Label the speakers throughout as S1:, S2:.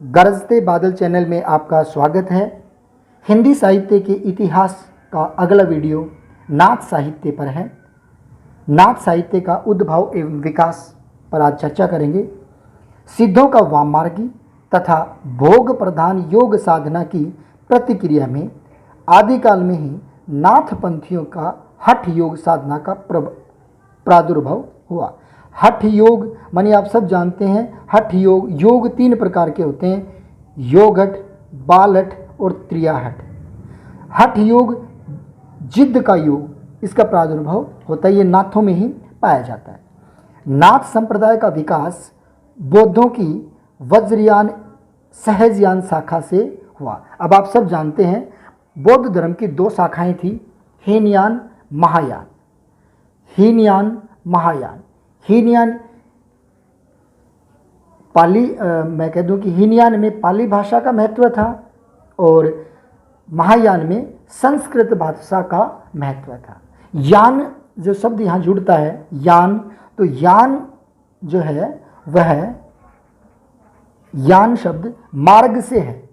S1: गरजते बादल चैनल में आपका स्वागत है। हिंदी साहित्य के इतिहास का अगला वीडियो नाथ साहित्य पर है। नाथ साहित्य का उद्भव एवं विकास पर आज चर्चा करेंगे। सिद्धों का वाममार्गी तथा भोग प्रधान योग साधना की प्रतिक्रिया में आदिकाल में ही नाथ पंथियों का हठ योग साधना का प्रादुर्भाव हुआ। हठ योग माने आप सब जानते हैं, हठ योग तीन प्रकार के होते हैं, योगहठ, बालहठ और त्रियाहठ। हठ योग जिद्द का योग, इसका प्रादुर्भाव होता है, ये नाथों में ही पाया जाता है। नाथ संप्रदाय का विकास बौद्धों की वज्रयान सहजयान शाखा से हुआ। अब आप सब जानते हैं बौद्ध धर्म की दो शाखाएं थी, हीनयान महायान। हीनयान महायान, हीनयान पाली, मैं कह दूं कि हीनयान में पाली भाषा का महत्व था और महायान में संस्कृत भाषा का महत्व था। यान जो शब्द यहाँ जुड़ता है, यान, तो यान जो है वह यान शब्द मार्ग से है।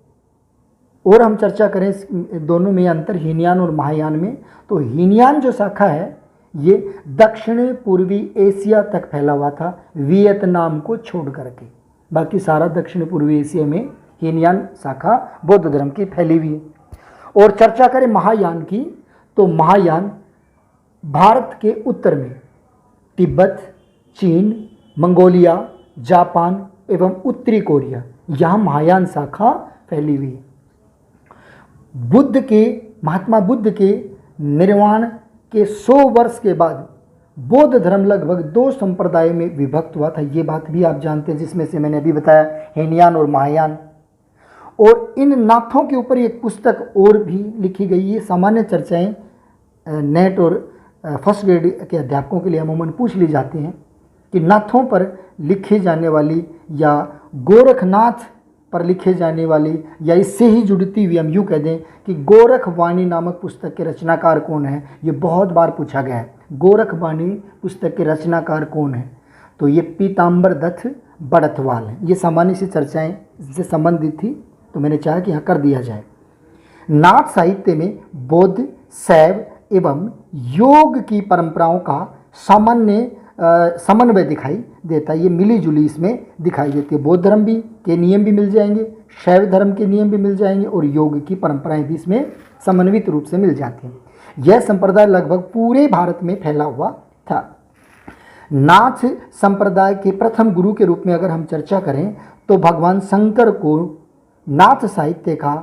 S1: और हम चर्चा करें दोनों में अंतर, हीनयान और महायान में, तो हीनयान जो शाखा है ये दक्षिण पूर्वी एशिया तक फैला हुआ था, वियतनाम को छोड़ करके। बाकी सारा दक्षिण पूर्वी एशिया में हीनयान शाखा बौद्ध धर्म की फैली हुई है। और चर्चा करें महायान की, तो महायान भारत के उत्तर में तिब्बत, चीन, मंगोलिया, जापान एवं उत्तरी कोरिया, यहाँ महायान शाखा फैली हुई है। महात्मा बुद्ध के निर्वाण के 100 वर्ष के बाद बौद्ध धर्म लगभग 2 संप्रदाय में विभक्त हुआ था। ये बात भी आप जानते हैं, जिसमें से मैंने अभी बताया हीनयान और महायान। और इन नाथों के ऊपर एक पुस्तक और भी लिखी गई। ये सामान्य चर्चाएं नेट और फर्स्ट ग्रेड के अध्यापकों के लिए अमूमन पूछ ली जाती हैं कि नाथों पर लिखी जाने वाली या गोरखनाथ पर लिखे जाने वाली या इससे ही जुड़ती हुई, हम यूँ कह दें कि गोरखवाणी नामक पुस्तक के रचनाकार कौन है। ये बहुत बार पूछा गया है, गोरखवाणी पुस्तक के रचनाकार कौन है, तो ये पीताम्बर दत्त बड़थवाल है। ये सामान्य सी चर्चाएं इससे संबंधित थी, तो मैंने चाहा कि यहाँ कर दिया जाए। नाथ साहित्य में बौद्ध, शैव एवं योग की परंपराओं का समन्वय दिखाई देता है। ये मिली जुली इसमें दिखाई देती है। बौद्ध धर्म भी के नियम भी मिल जाएंगे, शैव धर्म के नियम भी मिल जाएंगे और योग की परंपराएं भी इसमें समन्वित रूप से मिल जाती हैं। यह संप्रदाय लगभग पूरे भारत में फैला हुआ था। नाथ संप्रदाय के प्रथम गुरु के रूप में अगर हम चर्चा करें तो भगवान शंकर को नाथ साहित्य का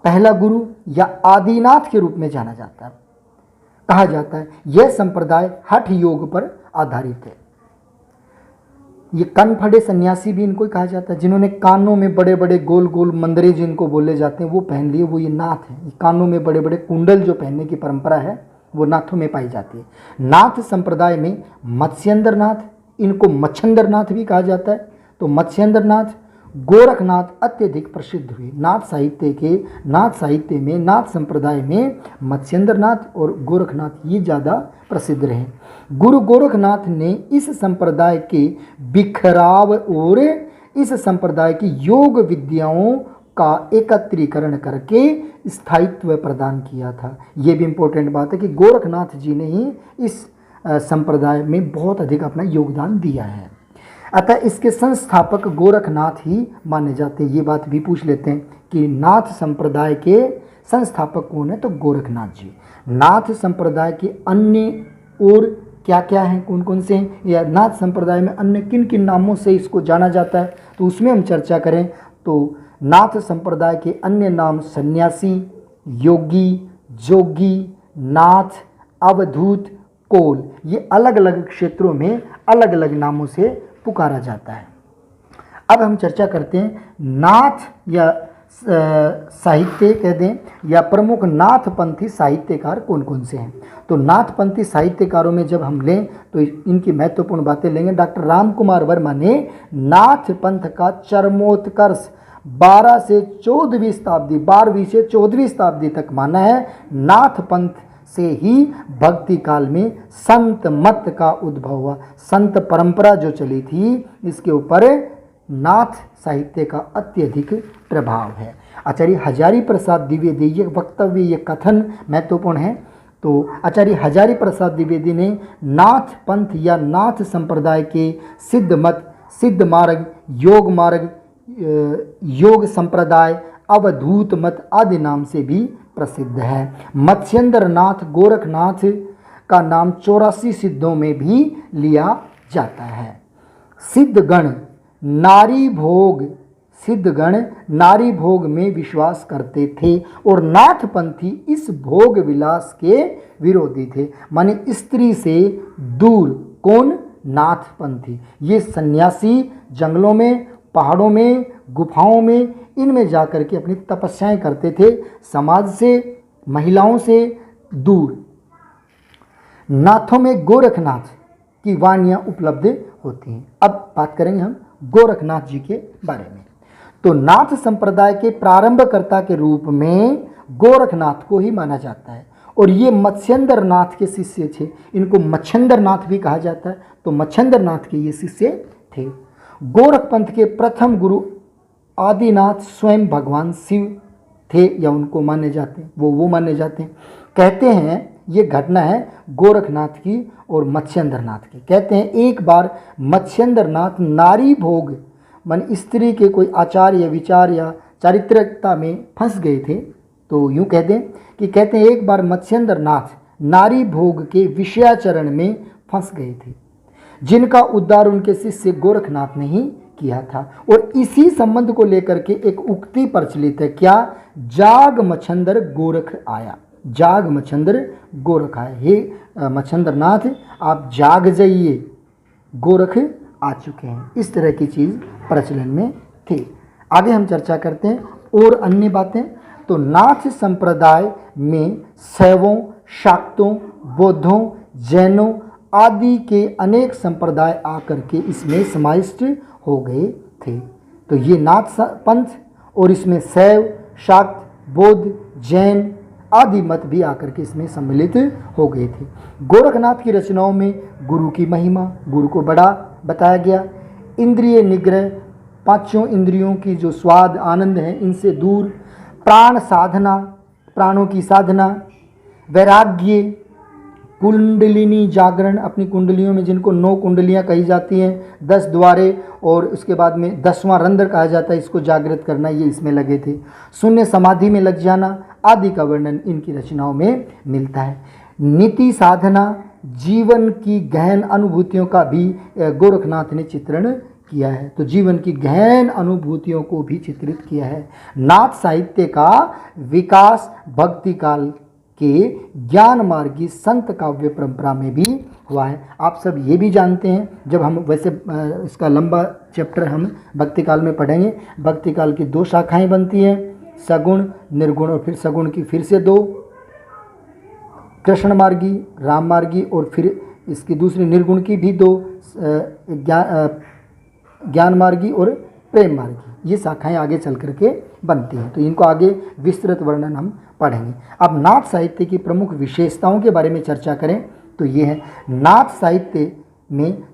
S1: पहला गुरु या आदिनाथ के रूप में जाना जाता है, कहा जाता है। यह संप्रदाय हठ योग पर आधारित है। ये कनफड़े सन्यासी भी इनको कहा जाता है, जिन्होंने कानों में बड़े बड़े गोल गोल मंदरे जिनको बोले जाते हैं वो पहन लिए, वो ये नाथ है। कानों में बड़े बड़े कुंडल जो पहनने की परंपरा है वो नाथों में पाई जाती है। नाथ संप्रदाय में मत्स्येंद्र नाथ, इनको मच्छंद्र नाथ भी कहा जाता है, तो मत्स्येंद्र नाथ, गोरखनाथ अत्यधिक प्रसिद्ध हुए। नाथ साहित्य में नाथ संप्रदाय में मत्स्येंद्र नाथ और गोरखनाथ ये ज़्यादा प्रसिद्ध रहे। गुरु गोरखनाथ ने इस संप्रदाय के बिखराव और इस संप्रदाय की योग विद्याओं का एकत्रीकरण करके स्थायित्व प्रदान किया था। ये भी इम्पोर्टेंट बात है कि गोरखनाथ जी ने ही इस संप्रदाय में बहुत अधिक अपना योगदान दिया है। अतः इसके संस्थापक गोरखनाथ ही माने जाते हैं। ये बात भी पूछ लेते हैं कि नाथ संप्रदाय के संस्थापक कौन है, तो गोरखनाथ जी। नाथ संप्रदाय के अन्य और क्या क्या हैं, कौन कौन से हैं, या नाथ संप्रदाय में अन्य किन किन नामों से इसको जाना जाता है, तो उसमें हम चर्चा करें तो नाथ संप्रदाय के अन्य नाम सन्यासी, योगी, जोगी, नाथ, अवधूत, कोल, ये अलग अलग क्षेत्रों में अलग अलग नामों से पुकारा जाता है। अब हम चर्चा करते हैं नाथ या साहित्य कह दें या प्रमुख नाथपंथी साहित्यकार कौन कौन से हैं। तो नाथपंथी साहित्यकारों में जब हम लें तो इनकी महत्वपूर्ण बातें लेंगे। डॉक्टर राम कुमार वर्मा ने नाथ पंथ का चरमोत्कर्ष 12वीं से 14वीं शताब्दी तक माना है। नाथ पंथ से ही भक्ति काल में संत मत का उद्भव हुआ। संत परंपरा जो चली थी इसके ऊपर नाथ साहित्य का अत्यधिक प्रभाव है। आचार्य हजारी प्रसाद द्विवेदी, ये वक्तव्य, ये कथन महत्वपूर्ण है। तो आचार्य हजारी प्रसाद द्विवेदी ने नाथ पंथ या नाथ संप्रदाय के सिद्ध मत, सिद्ध मार्ग, योग मार्ग, योग संप्रदाय, अवधूत मत आदि नाम से भी प्रसिद्ध है। मत्स्येंद्र नाथ गोरखनाथ का नाम 84 सिद्धों में भी लिया जाता है। सिद्धगण नारी भोग में विश्वास करते थे और नाथपंथी इस भोग विलास के विरोधी थे। माने स्त्री से दूर। कौन? नाथपंथी। ये सन्यासी जंगलों में, पहाड़ों में, गुफाओं में, इनमें जाकर के अपनी तपस्याएं करते थे, समाज से, महिलाओं से दूर। नाथों में गोरखनाथ की वाणियाँ उपलब्ध होती हैं। अब बात करेंगे हम गोरखनाथ जी के बारे में। तो नाथ संप्रदाय के प्रारंभकर्ता के रूप में गोरखनाथ को ही माना जाता है और ये मत्स्येंद्र नाथ के शिष्य थे। इनको मच्छेंद्र नाथ भी कहा जाता है। तो मच्छेंद्र नाथ के ये शिष्य थे। गोरख पंथ के प्रथम गुरु आदिनाथ स्वयं भगवान शिव थे या उनको माने जाते हैं, वो माने जाते हैं। कहते हैं ये घटना है गोरखनाथ की और मत्स्येंद्र नाथ की। कहते हैं एक बार मत्स्येंद्र नाथ नारी भोग मन स्त्री के कोई आचार या विचार या चारित्रिकता में फंस गए थे। तो यूँ कहते हैं एक बार मत्स्येंद्र नाथ नारी भोग के विषयाचरण में फंस गए थे, जिनका उद्धार उनके शिष्य गोरखनाथ ने ही किया था। और इसी संबंध को लेकर के एक उक्ति प्रचलित है। क्या? जाग मच्छंदर गोरख आया। जाग मच्छंदर गोरख आया। हे मच्छंद्र नाथ, आप जाग जाइए, गोरख आ चुके हैं। इस तरह की चीज़ प्रचलन में थी। आगे हम चर्चा करते हैं और अन्य बातें। तो नाथ संप्रदाय में शैवों, शाक्तों, बौद्धों, जैनों आदि के अनेक संप्रदाय आकर के इसमें समाविष्ट हो गए थे। तो ये नाथ पंथ और इसमें शैव, शाक्त, बौद्ध, जैन आदि मत भी आकर के इसमें सम्मिलित हो गए थे। गोरखनाथ की रचनाओं में गुरु की महिमा, गुरु को बड़ा बताया गया। इंद्रिय निग्रह, पांचों इंद्रियों की जो स्वाद आनंद है इनसे दूर, प्राण साधना, प्राणों की साधना, वैराग्य, कुंडलिनी जागरण, अपनी कुंडलियों में, जिनको 9 कुंडलियां कही जाती हैं, 10 द्वारे और उसके बाद में 10वां रंध्र कहा जाता है, इसको जागृत करना, ये इसमें लगे थे। शून्य समाधि में लग जाना आदि का वर्णन इनकी रचनाओं में मिलता है। नीति साधना, जीवन की गहन अनुभूतियों का भी गोरखनाथ ने चित्रण किया है। तो जीवन की गहन अनुभूतियों को भी चित्रित किया है। नाथ साहित्य का विकास भक्ति काल के ज्ञान मार्गी संत काव्य परंपरा में भी हुआ है। आप सब ये भी जानते हैं, जब हम वैसे इसका लंबा चैप्टर हम भक्ति काल में पढ़ेंगे। भक्ति काल की 2 शाखाएं बनती हैं, सगुण, निर्गुण, और फिर सगुण की फिर से 2, कृष्ण मार्गी, राम मार्गी, और फिर इसकी दूसरी निर्गुण की भी 2, ज्ञान मार्गी और प्रेम मार्गी। ये शाखाएं आगे चल करके बनती हैं। तो इनको आगे विस्तृत वर्णन हम पढ़ेंगे। अब नाथ साहित्य की प्रमुख विशेषताओं के बारे में चर्चा करें तो ये है, नाथ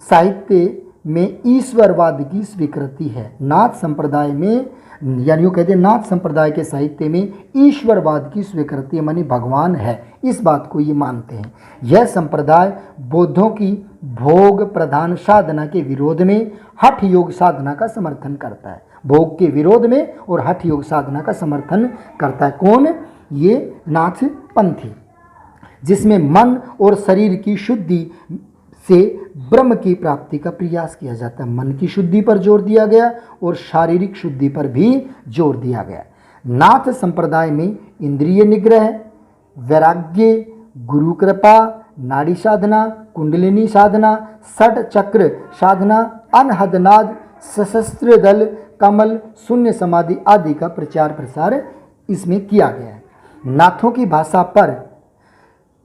S1: साहित्य में ईश्वरवाद की स्वीकृति है। नाथ संप्रदाय में, यानी यूँ कहते हैं नाथ संप्रदाय के साहित्य में ईश्वरवाद की स्वीकृति, मानी भगवान है, इस बात को ये मानते हैं। यह संप्रदाय बौद्धों की भोग प्रधान साधना के विरोध में हठ योग साधना का समर्थन करता है। भोग के विरोध में और हठ योग साधना का समर्थन करता है। कौन? ये नाथ पंथी, जिसमें मन और शरीर की शुद्धि से ब्रह्म की प्राप्ति का प्रयास किया जाता है। मन की शुद्धि पर जोर दिया गया और शारीरिक शुद्धि पर भी जोर दिया गया। नाथ संप्रदाय में इंद्रिय निग्रह, वैराग्य, गुरु कृपा, नाड़ी साधना, कुंडलिनी साधना, षट चक्र साधना, अनहदनाद, सशस्त्र दल, कमल, शून्य समाधि आदि का प्रचार प्रसार इसमें किया गया है। नाथों की भाषा पर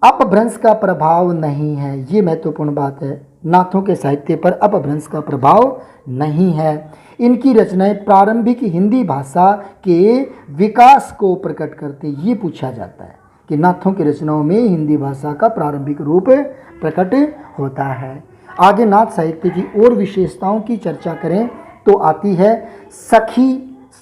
S1: अपभ्रंश का प्रभाव नहीं है। ये महत्वपूर्ण बात है। नाथों के साहित्य पर अपभ्रंश का प्रभाव नहीं है। इनकी रचनाएं प्रारंभिक हिंदी भाषा के विकास को प्रकट करते। ये पूछा जाता है कि नाथों की रचनाओं में हिंदी भाषा का प्रारंभिक रूप प्रकट होता है। आगे नाथ साहित्य की और विशेषताओं की चर्चा करें तो आती है सखी,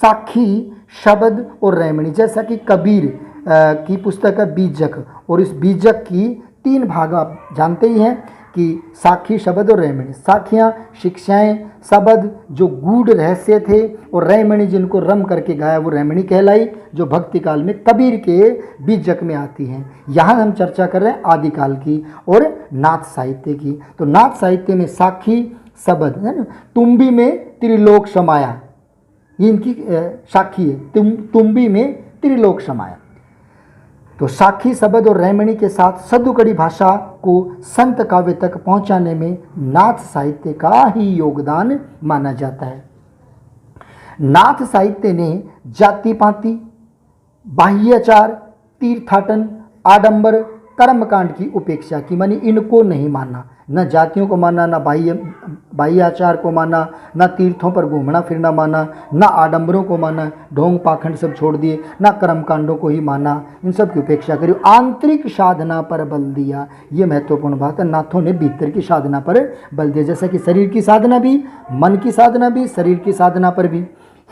S1: साखी, शबद और रैमणी। जैसा कि कबीर की पुस्तक है बीजक, और इस बीजक की 3 भाग आप जानते ही हैं कि साखी, शबद और रैमणी। साखियाँ शिक्षाएं, शबद जो गूढ़ रहस्य थे, और रैमणी जिनको रम करके गाया वो रैमणी कहलाई, जो भक्ति काल में कबीर के बीजक में आती हैं। यहाँ हम चर्चा कर रहे हैं आदिकाल की और नाथ साहित्य की। तो नाथ साहित्य में साखी, शबद है ना, तुम्बी में त्रिलोक समाया, ये इनकी साखी है, तुम्बी में त्रिलोक समाया। तो साखी, शबद और रैमणी के साथ सद्दुकड़ी भाषा को संत काव्य तक पहुंचाने में नाथ साहित्य का ही योगदान माना जाता है। नाथ साहित्य ने जाति पाति, बाह्याचार, तीर्थाटन, आडंबर, कर्मकांड की उपेक्षा की, मानी इनको नहीं माना, न जातियों को माना, न बाह्याचार को माना, न तीर्थों पर घूमना फिरना माना, न आडंबरों को माना, ढोंग पाखंड सब छोड़ दिए, न कर्मकांडों को ही माना, इन सब की उपेक्षा करी, आंतरिक साधना पर बल दिया। ये महत्वपूर्ण बात है, नाथों ने भीतर की साधना पर बल दिया, जैसा कि शरीर की साधना भी, मन की साधना भी, शरीर की साधना पर भी।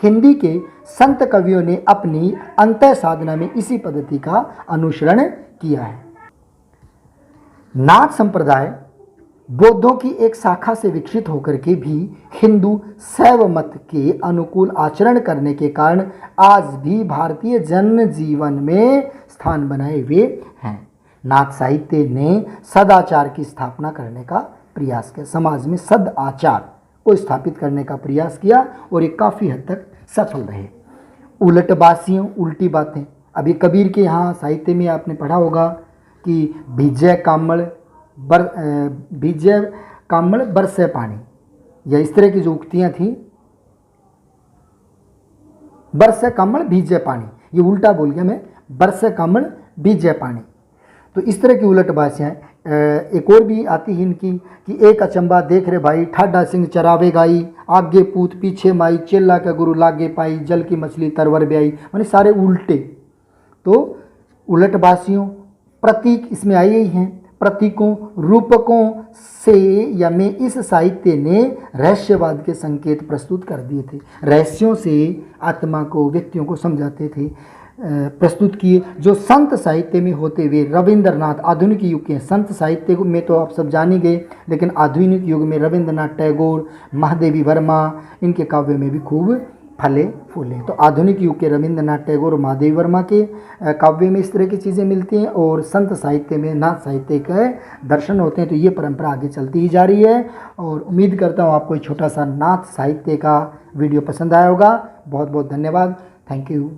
S1: हिंदी के संत कवियों ने अपनी अंतः साधना में इसी पद्धति का अनुसरण किया है। नाथ संप्रदाय बौद्धों की एक शाखा से विकसित होकर के भी हिंदू शैव मत के अनुकूल आचरण करने के कारण आज भी भारतीय जन जीवन में स्थान बनाए हुए हैं। नाथ साहित्य ने सदाचार की स्थापना करने का प्रयास किया, समाज में सदाचार को स्थापित करने का प्रयास किया, और ये काफ़ी हद तक सफल रहे। उलटबासियों, उल्टी बातें, अभी कबीर के यहाँ साहित्य में आपने पढ़ा होगा कि भिजय कामड़ बरसे पानी, या इस तरह की जो उक्तियाँ थी, बरसे कामड़ भीजे पानी, ये उल्टा बोल गया मैं, बरसे कामड़ भीजे पानी। तो इस तरह की उलटबासियाँ एक और भी आती है इनकी कि एक अचंबा देख रे भाई, ठाडा सिंह चरावे गाई, आगे पूत पीछे माई, चेला का गुरु लागे पाई, जल की मछली तरवर ब्याई, माने सारे उल्टे। तो उलटबासियों, प्रतीक इसमें आए ही हैं, प्रतीकों, रूपकों से या में इस साहित्य ने रहस्यवाद के संकेत प्रस्तुत कर दिए थे। रहस्यों से आत्मा को, व्यक्तियों को समझाते थे, प्रस्तुत किए, जो संत साहित्य में होते हुए रविंद्रनाथ, आधुनिक युग के संत साहित्य में तो आप सब जान ही गए, लेकिन आधुनिक युग में रविंद्रनाथ टैगोर, महादेवी वर्मा, इनके काव्य में भी खूब फले फूले। तो आधुनिक युग के रविंद्रनाथ टैगोर और महादेवी वर्मा के काव्य में इस तरह की चीज़ें मिलती हैं, और संत साहित्य में नाथ साहित्य के दर्शन होते हैं। तो ये परंपरा आगे चलती ही जा रही है, और उम्मीद करता हूँ आपको छोटा सा नाथ साहित्य का वीडियो पसंद आया होगा। बहुत बहुत धन्यवाद, थैंक यू।